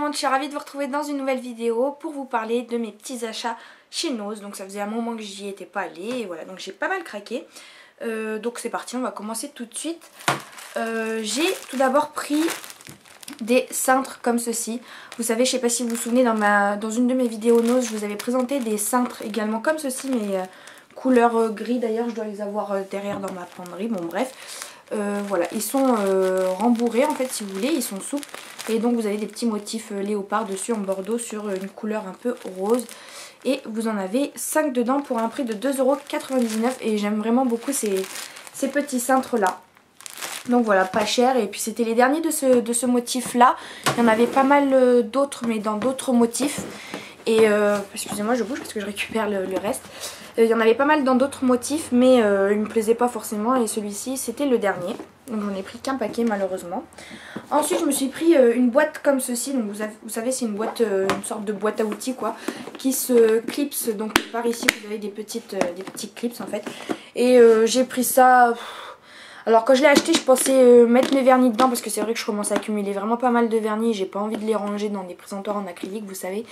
monde, je suis ravie de vous retrouver dans une nouvelle vidéo pour vous parler de mes petits achats chez Nose. Donc ça faisait un moment que j'y étais pas allée et voilà, donc j'ai pas mal craqué. Donc c'est parti, on va commencer tout de suite. J'ai tout d'abord pris des cintres comme ceci. Vous savez, je sais pas si vous vous souvenez, dans une de mes vidéos Nose, je vous avais présenté des cintres également comme ceci, mais couleur gris. D'ailleurs, je dois les avoir derrière dans ma penderie, bon bref. Voilà, ils sont rembourrés en fait si vous voulez, ils sont souples. Et donc vous avez des petits motifs léopard dessus en bordeaux sur une couleur un peu rose. Et vous en avez 5 dedans pour un prix de 2,99 €. Et j'aime vraiment beaucoup ces petits cintres là. Donc voilà, pas cher. Et puis c'était les derniers de ce motif là. Il y en avait pas mal d'autres mais dans d'autres motifs. Et excusez-moi, je bouge parce que je récupère le reste. Il y en avait pas mal dans d'autres motifs mais il me plaisait pas forcément. Et celui-ci c'était le dernier. Donc j'en ai pris qu'un paquet malheureusement. Ensuite je me suis pris une boîte comme ceci. Donc vous savez, c'est une boîte, une sorte de boîte à outils quoi, qui se clipse. Donc par ici vous avez des petits clips en fait. Et j'ai pris ça. Alors quand je l'ai acheté, je pensais mettre mes vernis dedans parce que c'est vrai que je commence à accumuler vraiment pas mal de vernis. J'ai pas envie de les ranger dans des présentoirs en acrylique, vous savez.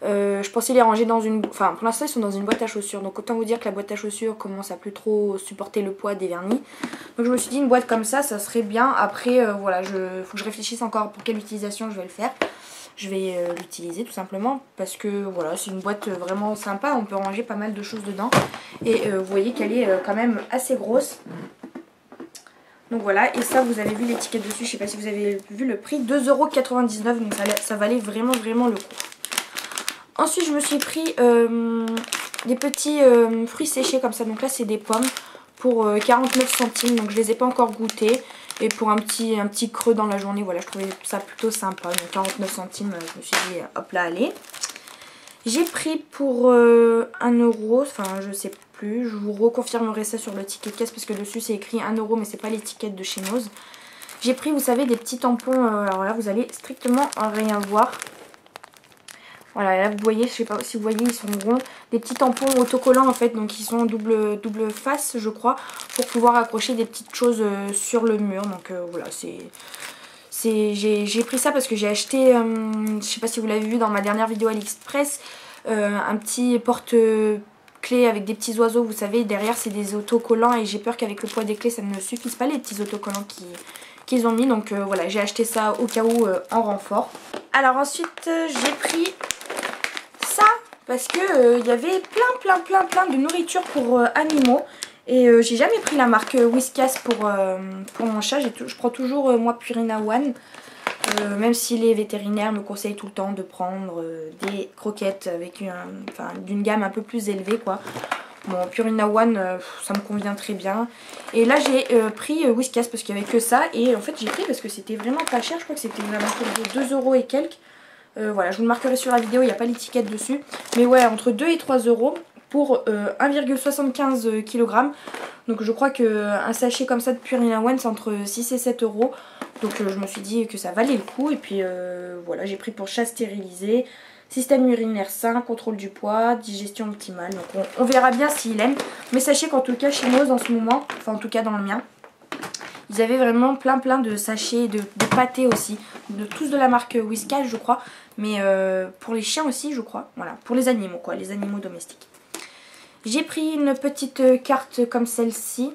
Je pensais les ranger dans une... Enfin pour l'instant ils sont dans une boîte à chaussures. Donc autant vous dire que la boîte à chaussures commence à plus trop supporter le poids des vernis. Donc je me suis dit une boîte comme ça serait bien. Après voilà, faut que je réfléchisse encore pour quelle utilisation je vais le faire. Je vais l'utiliser tout simplement parce que voilà, c'est une boîte vraiment sympa. On peut ranger pas mal de choses dedans. Et vous voyez qu'elle est quand même assez grosse. Donc voilà, et ça vous avez vu l'étiquette dessus, je sais pas si vous avez vu le prix, 2,99 €, donc ça valait vraiment le coup. Ensuite je me suis pris des petits fruits séchés comme ça, donc là c'est des pommes pour 49 centimes, donc je les ai pas encore goûtés. Et pour un petit creux dans la journée, voilà, je trouvais ça plutôt sympa, donc 49 centimes, je me suis dit hop là allez. J'ai pris pour 1 €, enfin je sais plus, je vous reconfirmerai ça sur le ticket de caisse parce que dessus c'est écrit 1 € mais c'est pas l'étiquette de chez Nose. J'ai pris, vous savez, des petits tampons, alors là vous allez strictement rien voir. Voilà, là vous voyez, je sais pas si vous voyez, ils sont ronds. Des petits tampons autocollants en fait, donc ils sont double face je crois, pour pouvoir accrocher des petites choses sur le mur. Donc voilà, j'ai pris ça parce que j'ai acheté, je sais pas si vous l'avez vu dans ma dernière vidéo AliExpress, un petit porte-clés avec des petits oiseaux, vous savez, derrière c'est des autocollants et j'ai peur qu'avec le poids des clés ça ne suffise pas les petits autocollants qu'ils ont mis. Donc voilà, j'ai acheté ça au cas où en renfort. Alors ensuite j'ai pris ça parce que il y avait plein de nourriture pour animaux. Et j'ai jamais pris la marque Whiskas pour mon chat. Je prends toujours moi Purina One. Même si les vétérinaires me conseillent tout le temps de prendre des croquettes avec d'une gamme un peu plus élevée quoi. Bon, Purina One ça me convient très bien. Et là j'ai pris Whiskas parce qu'il n'y avait que ça. Et en fait j'ai pris parce que c'était vraiment pas cher. Je crois que c'était aux alentours de 2 € et quelques. Voilà, je vous le marquerai sur la vidéo, il n'y a pas l'étiquette dessus. Mais ouais, entre 2 et 3 € pour 1,75 kg. Donc je crois qu'un sachet comme ça de Purina One c'est entre 6 et 7 €. Donc je me suis dit que ça valait le coup. Et puis voilà, j'ai pris pour chat stérilisé, système urinaire sain, contrôle du poids, digestion optimale. Donc on verra bien s'il aime. Mais sachez qu'en tout cas chez Nose en ce moment, enfin en tout cas dans le mien, ils avaient vraiment plein de sachets, de pâtés aussi, tous de la marque Whiskas je crois. Mais pour les chiens aussi je crois, voilà, pour les animaux quoi, les animaux domestiques. J'ai pris une petite carte comme celle-ci.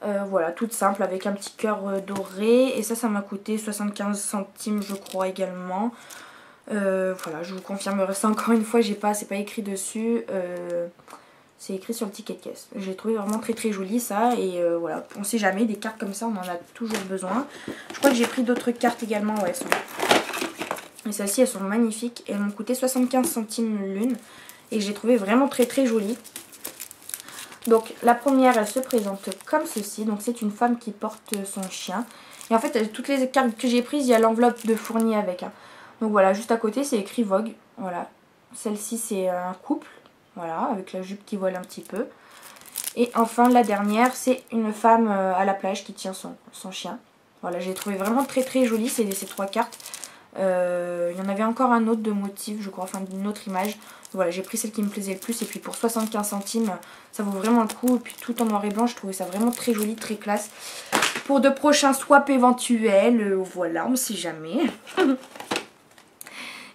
Voilà, toute simple avec un petit cœur doré. Et ça m'a coûté 75 centimes je crois également. Voilà, je vous confirmerai ça encore une fois, c'est pas écrit dessus. C'est écrit sur le ticket de caisse. J'ai trouvé vraiment très joli ça. Et voilà, on sait jamais, des cartes comme ça on en a toujours besoin. Je crois que j'ai pris d'autres cartes également, ouais, et celles-ci elles sont magnifiques. Elles m'ont coûté 75 centimes l'une. Et j'ai trouvé vraiment très jolies. Donc la première elle se présente comme ceci. Donc c'est une femme qui porte son chien. Et en fait toutes les cartes que j'ai prises il y a l'enveloppe de fournie avec. Donc voilà, juste à côté c'est écrit Vogue. Voilà, celle-ci c'est un couple. Voilà, avec la jupe qui vole un petit peu. Et enfin la dernière c'est une femme à la plage qui tient son chien. Voilà, j'ai trouvé vraiment très jolie ces 3 cartes. Il y en avait encore un autre de motif je crois, enfin d'une autre image. Voilà, j'ai pris celle qui me plaisait le plus. Et puis pour 75 centimes ça vaut vraiment le coup. Et puis tout en noir et blanc, je trouvais ça vraiment très joli, très classe. Pour de prochains swaps éventuels, voilà, on sait jamais.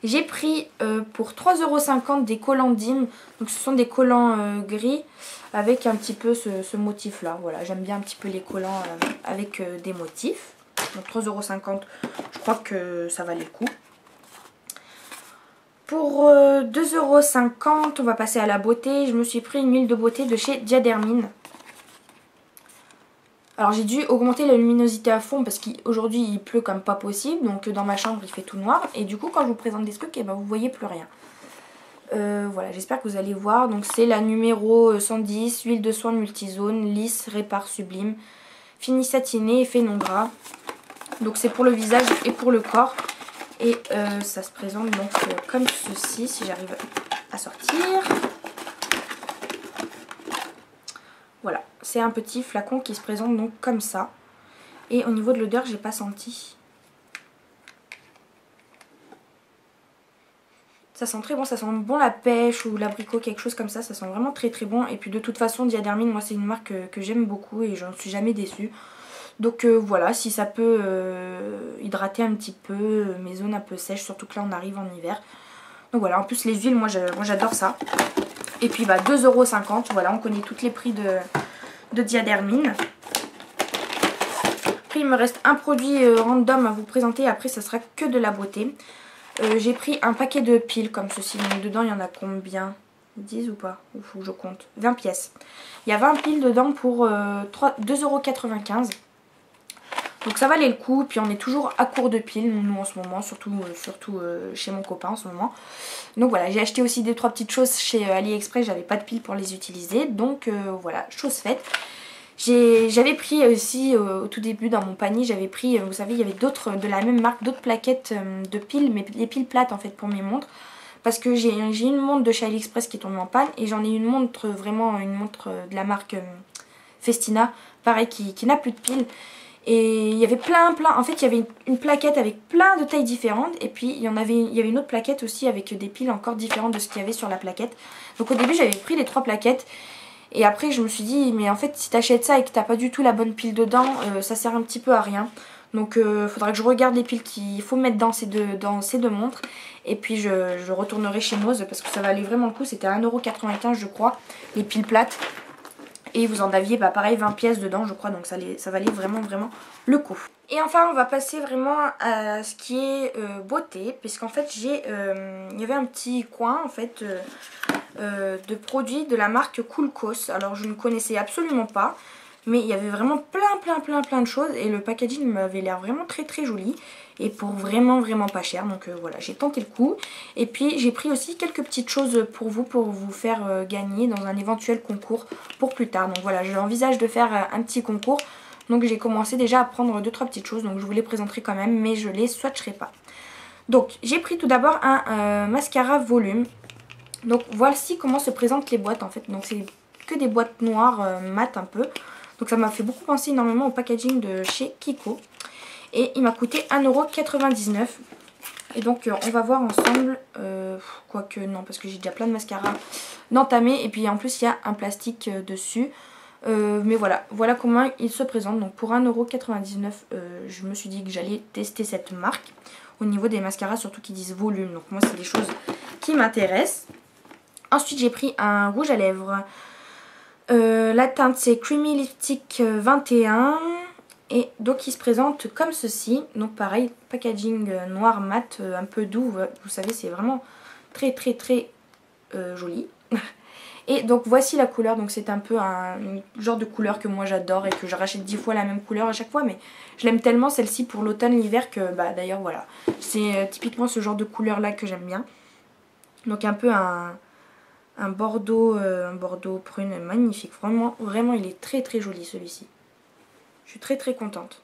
J'ai pris pour 3,50 € des collants Dim. Donc ce sont des collants gris avec un petit peu ce motif là. Voilà, j'aime bien un petit peu les collants avec des motifs. Donc 3,50 €, je crois que ça valait le coup. Pour 2,50 €, on va passer à la beauté. Je me suis pris une huile de beauté de chez Diadermine. Alors j'ai dû augmenter la luminosité à fond parce qu'aujourd'hui il pleut comme pas possible. Donc dans ma chambre il fait tout noir. Et du coup quand je vous présente des trucs, vous voyez plus rien. Voilà, j'espère que vous allez voir. Donc c'est la numéro 110, huile de soin multizone, lisse, répare, sublime, fini satiné, effet non gras. Donc c'est pour le visage et pour le corps. Et ça se présente donc comme ceci, si j'arrive à sortir. Voilà, c'est un petit flacon qui se présente donc comme ça. Et au niveau de l'odeur, j'ai pas senti. Ça sent très bon, ça sent bon la pêche ou l'abricot, quelque chose comme ça. Ça sent vraiment très très bon. Et puis de toute façon, Diadermine, moi c'est une marque que j'aime beaucoup et j'en suis jamais déçue. Donc voilà, si ça peut hydrater un petit peu mes zones un peu sèches, surtout que là on arrive en hiver. Donc voilà, en plus les huiles, moi j'adore ça. Et puis 2,50 €, voilà, on connaît tous les prix de Diadermine. Après il me reste un produit random à vous présenter, après ça sera que de la beauté. J'ai pris un paquet de piles comme ceci, donc dedans il y en a combien? 10 ou pas? Il faut que je compte. 20 pièces. Il y a 20 piles dedans pour 2,95 €. Donc ça valait le coup, puis on est toujours à court de piles nous en ce moment, surtout chez mon copain en ce moment. Donc voilà, j'ai acheté aussi 2-3 petites choses chez AliExpress, j'avais pas de piles pour les utiliser, donc voilà, chose faite. J'avais pris aussi au tout début dans mon panier, j'avais pris, vous savez, il y avait d'autres de la même marque, d'autres plaquettes de piles, mais des piles plates en fait pour mes montres. Parce que j'ai une montre de chez AliExpress qui est tombée en panne et j'en ai une montre, vraiment une montre de la marque Festina, pareil, qui n'a plus de piles. Et il y avait plein, en fait il y avait une plaquette avec plein de tailles différentes. Et puis il y avait une autre plaquette aussi avec des piles encore différentes de ce qu'il y avait sur la plaquette. Donc au début j'avais pris les 3 plaquettes. Et après je me suis dit, mais en fait si t'achètes ça et que t'as pas du tout la bonne pile dedans, ça sert un petit peu à rien. Donc il faudra que je regarde les piles qu'il faut mettre dans ces deux montres. Et puis je retournerai chez Nose parce que ça valait vraiment le coup. C'était à 1,95 € je crois, les piles plates. Et vous en aviez pareil 20 pièces dedans je crois, donc ça valait vraiment le coup. Et enfin on va passer vraiment à ce qui est beauté, puisqu'en fait il y avait un petit coin en fait de produits de la marque Coolcos. Alors je ne connaissais absolument pas, mais il y avait vraiment plein de choses et le packaging m'avait l'air vraiment très joli. Et pour vraiment pas cher, donc voilà, j'ai tenté le coup. Et puis j'ai pris aussi quelques petites choses pour vous faire gagner dans un éventuel concours pour plus tard. Donc voilà, j'envisage de faire un petit concours. Donc j'ai commencé déjà à prendre 2-3 petites choses, donc je vous les présenterai quand même, mais je les swatcherai pas. Donc j'ai pris tout d'abord un mascara volume. Donc voici comment se présentent les boîtes en fait. Donc c'est que des boîtes noires mat un peu. Donc ça m'a fait beaucoup penser énormément au packaging de chez Kiko. Et il m'a coûté 1,99 €. Et donc on va voir ensemble, quoique non parce que j'ai déjà plein de mascaras d'entamer. Et puis en plus il y a un plastique dessus. Mais voilà comment il se présente. Donc pour 1,99 €, je me suis dit que j'allais tester cette marque. Au niveau des mascaras surtout qui disent volume. Donc moi c'est des choses qui m'intéressent. Ensuite j'ai pris un rouge à lèvres. La teinte c'est Creamy Lipstick 21. Et donc il se présente comme ceci. Donc pareil, packaging noir mat, un peu doux. Vous savez, c'est vraiment très joli. Et donc voici la couleur. Donc c'est un peu un genre de couleur que moi j'adore et que je rachète 10 fois la même couleur à chaque fois. Mais je l'aime tellement celle-ci pour l'automne, l'hiver que d'ailleurs voilà. C'est typiquement ce genre de couleur là que j'aime bien. Donc un peu un bordeaux prune magnifique. Vraiment il est très joli celui-ci. Je suis très contente.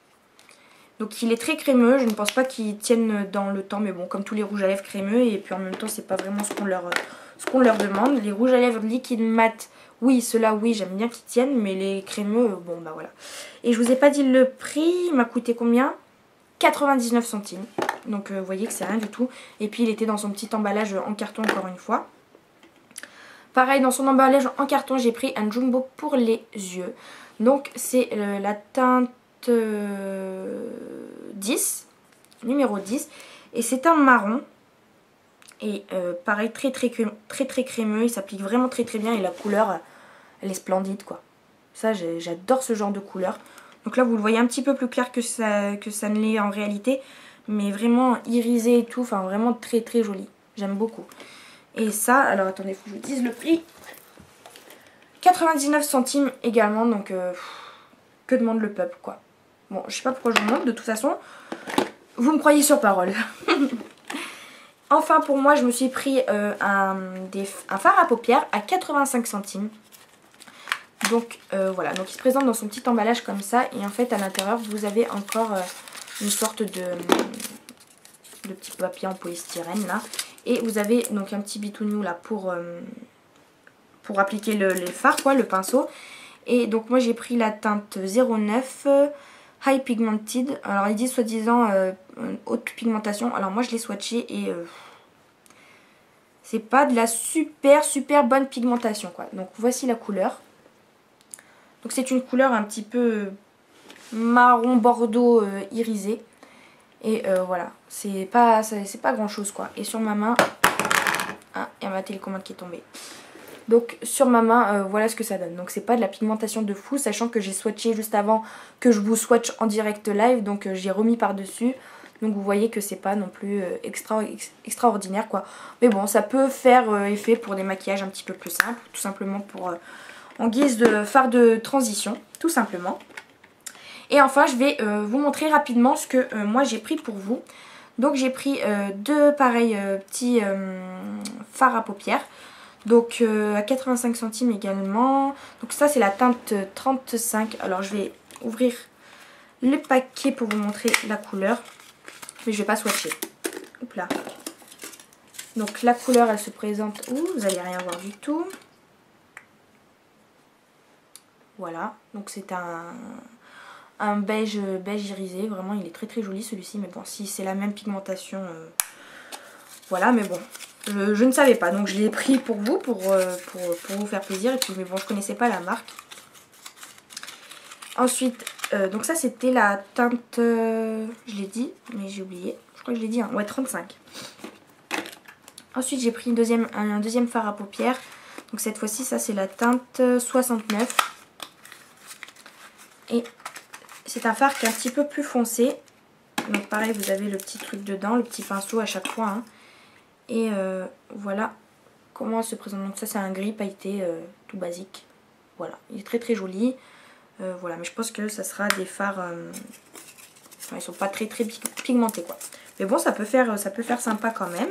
Donc il est très crémeux, je ne pense pas qu'il tienne dans le temps, mais bon, comme tous les rouges à lèvres crémeux, et puis en même temps c'est pas vraiment ce qu'on leur demande. Les rouges à lèvres liquide mat, oui, ceux-là oui, j'aime bien qu'ils tiennent, mais les crémeux, bon voilà. Et je vous ai pas dit le prix, il m'a coûté combien? 99 centimes. Donc vous voyez que c'est rien du tout. Et puis il était dans son petit emballage en carton encore une fois. Pareil, dans son emballage en carton, j'ai pris un jumbo pour les yeux. Donc c'est la teinte 10, numéro 10. Et c'est un marron. Et pareil, très crémeux, il s'applique vraiment très bien et la couleur, elle est splendide quoi. Ça, j'adore ce genre de couleur. Donc là, vous le voyez un petit peu plus clair que ça ne l'est en réalité. Mais vraiment irisé et tout, enfin vraiment très joli. J'aime beaucoup. Et ça, alors attendez, il faut que je vous dise le prix. 99 centimes également, donc que demande le peuple quoi. Bon, je sais pas pourquoi je vous montre, de toute façon, vous me croyez sur parole. Enfin, pour moi, je me suis pris un fard à paupières à 85 centimes. Donc voilà, donc il se présente dans son petit emballage comme ça. Et en fait, à l'intérieur, vous avez encore une sorte de petit papier en polystyrène là. Et vous avez donc un petit bitouniou là pour appliquer les fards, quoi, le pinceau. Et donc moi j'ai pris la teinte 09 High Pigmented. Alors il dit soi-disant haute pigmentation. Alors moi je l'ai swatché et c'est pas de la super bonne pigmentation quoi. Donc voici la couleur. Donc c'est une couleur un petit peu marron bordeaux irisé. Et voilà, c'est pas grand chose quoi. Et sur ma main, ah, il y a ma télécommande qui est tombée. Donc sur ma main, voilà ce que ça donne. Donc c'est pas de la pigmentation de fou, sachant que j'ai swatché juste avant que je vous swatch en direct live. Donc j'ai remis par dessus. Donc vous voyez que c'est pas non plus extraordinaire quoi. Mais bon, ça peut faire effet pour des maquillages un petit peu plus simples. Tout simplement pour en guise de fard de transition, tout simplement. Et enfin je vais vous montrer rapidement ce que moi j'ai pris pour vous. Donc j'ai pris deux pareils petits fards à paupières. Donc à 85 centimes également. Donc ça c'est la teinte 35. Alors je vais ouvrir le paquet pour vous montrer la couleur. Mais je vais pas swatcher. Hop là. Donc la couleur elle se présente. Ouh, vous allez rien voir du tout. Voilà. Donc c'est un beige irisé. Vraiment il est très joli celui-ci. Mais bon, si c'est la même pigmentation. Voilà, mais bon. Je ne savais pas, donc je l'ai pris pour vous, pour vous faire plaisir. Et puis, mais bon, je connaissais pas la marque. Ensuite, donc ça c'était la teinte, je l'ai dit, mais j'ai oublié. Je crois que je l'ai dit, hein. Ouais, 35. Ensuite, j'ai pris un deuxième fard à paupières. Donc cette fois-ci, ça c'est la teinte 69. Et c'est un fard qui est un petit peu plus foncé. Donc pareil, vous avez le petit truc dedans, le petit pinceau à chaque fois, hein. Et voilà comment elle se présente. Donc ça c'est un gris pailleté tout basique. Voilà, il est très joli. Voilà, mais je pense que ça sera des fards. Enfin, ils sont pas très pigmentés quoi. Mais bon, ça peut faire sympa quand même.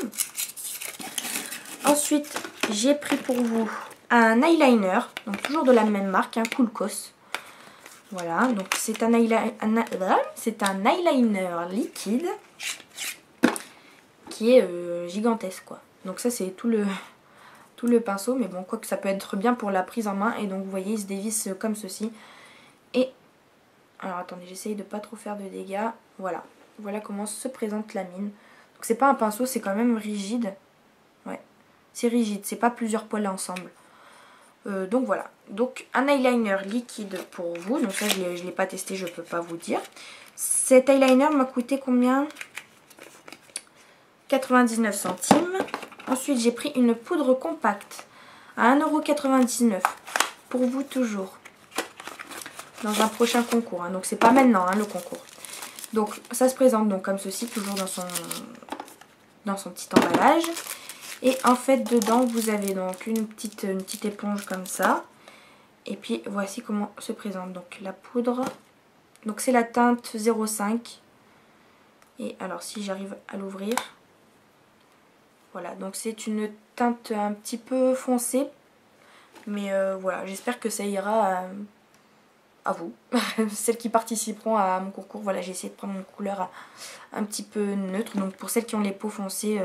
Ensuite, j'ai pris pour vous un eyeliner. Donc toujours de la même marque, un Cool Cos. Voilà, donc c'est un eyeliner liquide. Qui est gigantesque quoi. Donc ça c'est tout le pinceau, mais bon, quoi que ça peut être bien pour la prise en main. Et donc vous voyez, il se dévisse comme ceci. Et alors attendez, j'essaye de pas trop faire de dégâts. Voilà, voilà comment se présente la mine. Donc c'est pas un pinceau, c'est quand même rigide. Ouais, c'est rigide, c'est pas plusieurs poils ensemble. Donc voilà, donc un eyeliner liquide pour vous. Donc ça je l'ai pas testé, je peux pas vous dire. Cet eyeliner m'a coûté combien ? 99 centimes. Ensuite j'ai pris une poudre compacte à 1,99 € pour vous toujours. Dans un prochain concours, hein. Donc c'est pas maintenant hein, le concours. Donc ça se présente donc comme ceci, toujours dans son petit emballage. Et en fait dedans vous avez donc une petite éponge comme ça. Et puis voici comment se présente donc la poudre. Donc c'est la teinte 05. Et alors si j'arrive à l'ouvrir. Voilà, donc c'est une teinte un petit peu foncée. Mais voilà, j'espère que ça ira à vous. Celles qui participeront à mon concours. Voilà, j'ai essayé de prendre une couleur un petit peu neutre. Donc pour celles qui ont les peaux foncées,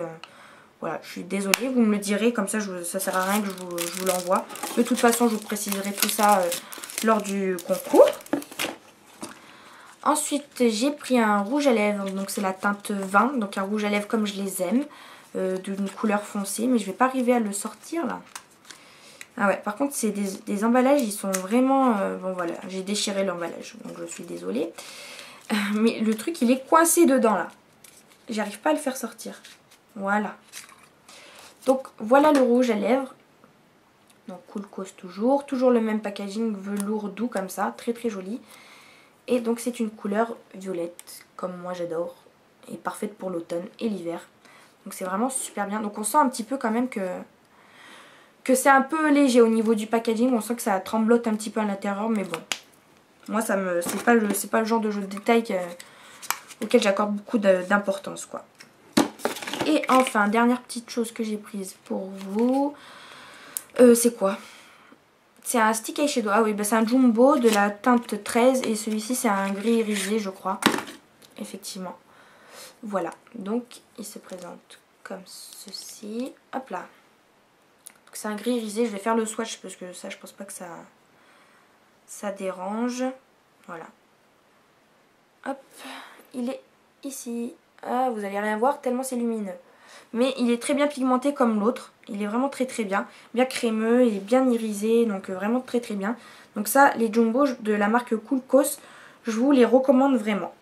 voilà, je suis désolée. Vous me le direz, comme ça ça sert à rien que je vous l'envoie. De toute façon, je vous préciserai tout ça lors du concours. Ensuite, j'ai pris un rouge à lèvres. Donc c'est la teinte 20. Donc un rouge à lèvres comme je les aime. D'une couleur foncée, mais je vais pas arriver à le sortir là. Ah ouais, par contre c'est des emballages, ils sont vraiment bon voilà, j'ai déchiré l'emballage donc je suis désolée, mais le truc il est coincé dedans là, j'arrive pas à le faire sortir. Voilà, Donc voilà le rouge à lèvres. Donc Cool Cause toujours le même packaging velours doux comme ça, très très joli. Et donc c'est une couleur violette, comme moi j'adore, et parfaite pour l'automne et l'hiver. Donc c'est vraiment super bien. Donc on sent un petit peu quand même que c'est un peu léger au niveau du packaging. On sent que ça tremblote un petit peu à l'intérieur, mais bon. Moi c'est pas le genre de jeu de détail auquel j'accorde beaucoup d'importance, quoi. Et enfin, dernière petite chose que j'ai prise pour vous. C'est quoi? C'est un stick eyeshadow. Ah oui, bah c'est un jumbo de la teinte 13 et celui-ci c'est un gris irisé, je crois. Effectivement. Voilà, donc il se présente comme ceci. Hop là. C'est un gris irisé, je vais faire le swatch parce que ça je pense pas que ça dérange. Voilà. Hop, il est ici. Ah, vous allez rien voir tellement c'est lumineux. Mais il est très bien pigmenté comme l'autre. Il est vraiment très très bien. Bien crémeux et bien irisé. Donc vraiment très très bien. Donc ça, les jumbo de la marque Cool Cause, je vous les recommande vraiment.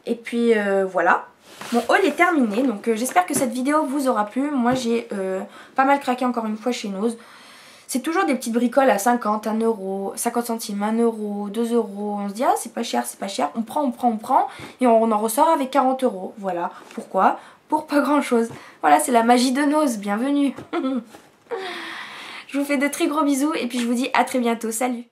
Et puis voilà. Mon haul est terminé. Donc j'espère que cette vidéo vous aura plu. Moi j'ai pas mal craqué encore une fois chez Nose. C'est toujours des petites bricoles à 50, 1 euro, 50 centimes, 1 euro, 2 euros. On se dit ah c'est pas cher, c'est pas cher. On prend et on en ressort avec 40 euros. Voilà. Pourquoi ? Pour pas grand chose. Voilà, c'est la magie de Nose. Bienvenue. Je vous fais de très gros bisous et puis je vous dis à très bientôt. Salut.